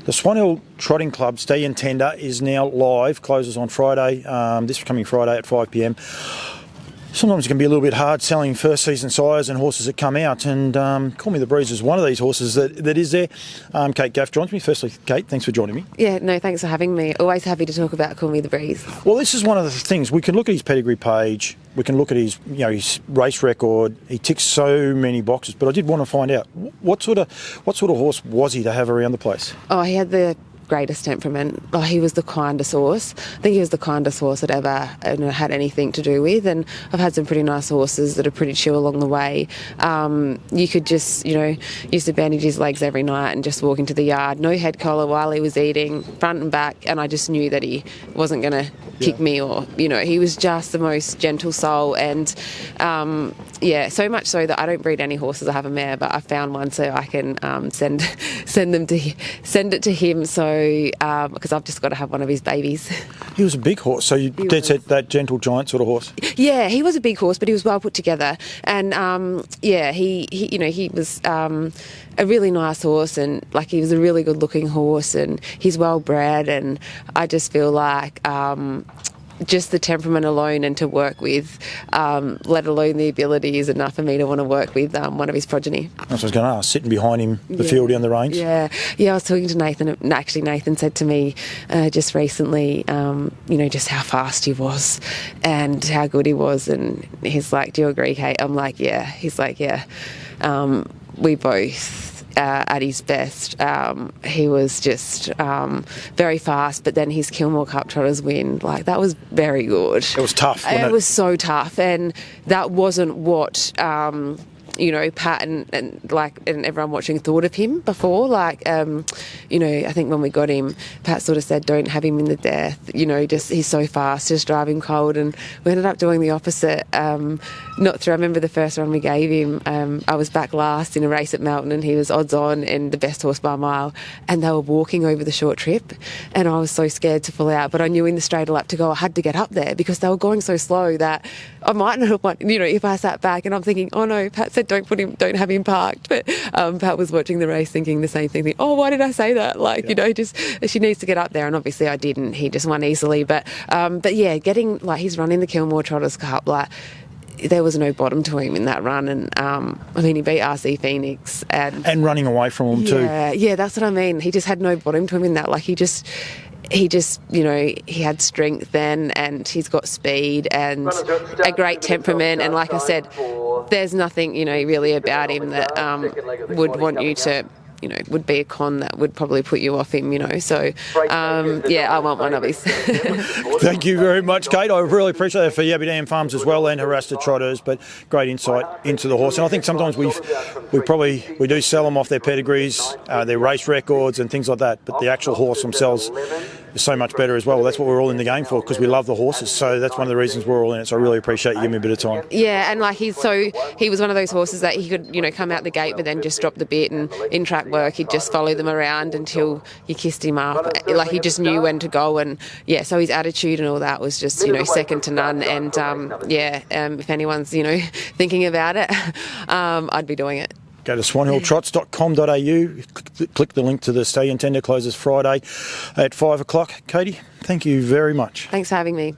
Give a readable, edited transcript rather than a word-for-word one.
The Swan Hill Trotting Club Stallion Tender is now live, closes on Friday, this coming Friday at 5 p.m. Sometimes it can be a little bit hard selling first season sires and horses that come out, and Call Me the Breeze is one of these horses that is there. Kate Gath joins me. Firstly, Kate, thanks for joining me. Yeah, no, thanks for having me. Always happy to talk about Call Me the Breeze. Well, this is one of the things. We can look at his pedigree page, we can look at his race record. He ticks so many boxes, but I did want to find out what sort of horse was he to have around the place? Oh, he had the greatest temperament. Oh, he was the kindest horse. I think he was the kindest horse I'd ever had anything to do with, and I've had some pretty nice horses that are pretty chill along the way. You could just, used to bandage his legs every night and just walk into the yard, no head collar while he was eating, front and back, and I just knew that he wasn't going to kick me, or, he was just the most gentle soul, and so much so that I don't breed any horses. I have a mare, but I found one so I can send it to him, so because I've just got to have one of his babies. He was a big horse, so that's that gentle giant sort of horse. Yeah, he was a big horse, but he was well put together, and he was a really nice horse, and he was a really good looking horse, and he's well bred, and I just feel like just the temperament alone and to work with, let alone the ability, is enough for me to want to work with one of his progeny. That's what I was going to ask, sitting behind him, the field down the range. Yeah, I was talking to Nathan, and actually Nathan said to me just recently, just how fast he was and how good he was, and he's like, do you agree, Kate? I'm like, yeah. He's like, yeah. We both... at his best, he was just very fast, but then his Kilmore Cup Trotters win, that was very good. It was tough, wasn't it? It was so tough, and that wasn't what Pat and everyone watching thought of him before. I think when we got him, Pat sort of said, don't have him in the death, just he's so fast, just drive him cold, and we ended up doing the opposite. I remember the first one we gave him, I was back last in a race at Melton, and he was odds on and the best horse by a mile, and they were walking over the short trip, and I was so scared to pull out, but I knew in the straighter lap to go I had to get up there because they were going so slow that I might not have won, if I sat back, and I'm thinking, oh no, Pat said don't have him parked, but Pat was watching the race thinking the same thing, why did I say that, she needs to get up there, and obviously I didn't. He just won easily, but getting he's running the Kilmore Trotters Cup, there was no bottom to him in that run, and he beat RC Phoenix and running away from him too. Yeah, that's what I mean. He just had no bottom to him in that. He had strength then, and he's got speed and a great temperament, and like I said, there's nothing really about him that would want you to would be a con that would probably put you off him, so I want one of his. Thank you very much, Kate. I really appreciate it for Yabby Dam Farms as well, and Harassed Trotters, but great insight into the horse. And I think sometimes we do sell them off their pedigrees, their race records and things like that, but the actual horse themselves is so much better as well. That's what we're all in the game for, because we love the horses, so that's one of the reasons we're all in it. So I really appreciate you giving me a bit of time. Yeah, and he was one of those horses that he could come out the gate but then just drop the bit, and in track work he'd just follow them around until you kissed him up. He just knew when to go, and so his attitude and all that was just second to none, and if anyone's thinking about it, I'd be doing it. Go to swanhilltrots.com.au, click the link to the Stallion Tender, closes Friday at 5 o'clock. Katie, thank you very much. Thanks for having me.